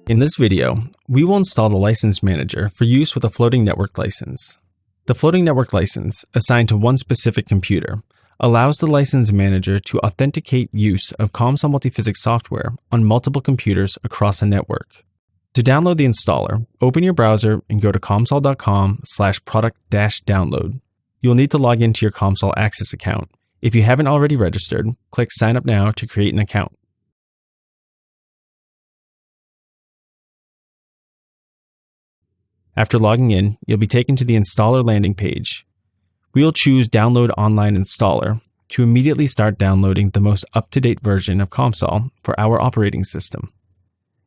In this video, we will install the license manager for use with a floating network license. The floating network license, assigned to one specific computer, allows the license manager to authenticate use of COMSOL Multiphysics software on multiple computers across a network. To download the installer, open your browser and go to comsol.com/product-download. You'll need to log into your COMSOL Access account. If you haven't already registered, click Sign Up Now to create an account. After logging in, you'll be taken to the installer landing page. We'll choose Download Online Installer to immediately start downloading the most up-to-date version of COMSOL for our operating system.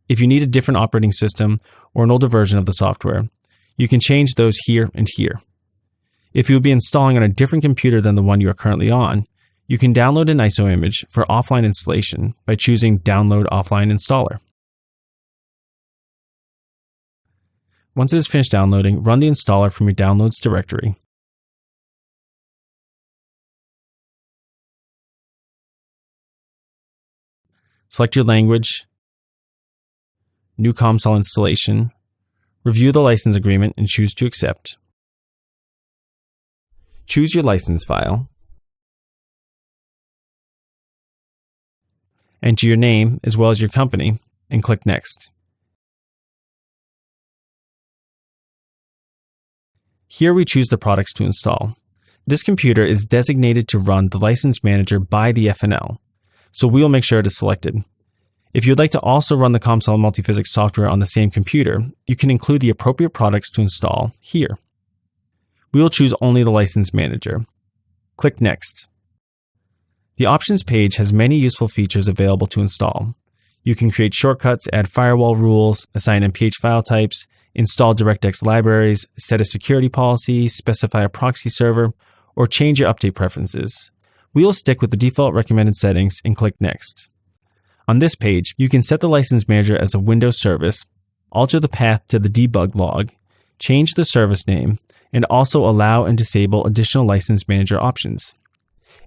If you need a different operating system or an older version of the software, you can change those here and here. If you'll be installing on a different computer than the one you are currently on, you can download an ISO image for offline installation by choosing Download Offline Installer. Once it is finished downloading, run the installer from your Downloads directory. Select your language, New COMSOL installation, review the license agreement and choose to accept. Choose your license file. Enter your name as well as your company and click Next. Here we choose the products to install. This computer is designated to run the license manager by the FNL, so we will make sure it is selected. If you'd like to also run the COMSOL Multiphysics software on the same computer, you can include the appropriate products to install here. We will choose only the license manager. Click Next. The options page has many useful features available to install. You can create shortcuts, add firewall rules, assign MPH file types, install DirectX libraries, set a security policy, specify a proxy server, or change your update preferences. We will stick with the default recommended settings and click Next. On this page, you can set the license manager as a Windows service, alter the path to the debug log, change the service name, and also allow and disable additional license manager options.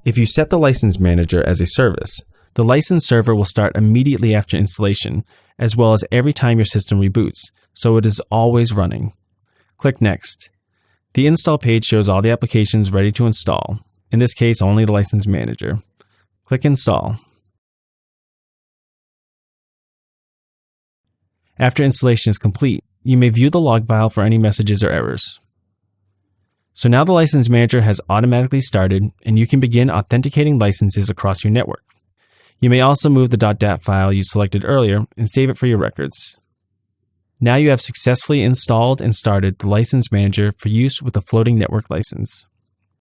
If you set the license manager as a service, the license server will start immediately after installation, as well as every time your system reboots, so it is always running. Click Next. The install page shows all the applications ready to install, in this case only the license manager. Click Install. After installation is complete, you may view the log file for any messages or errors. So now the license manager has automatically started and you can begin authenticating licenses across your network. You may also move the .dat file you selected earlier and save it for your records. Now you have successfully installed and started the license manager for use with a floating network license.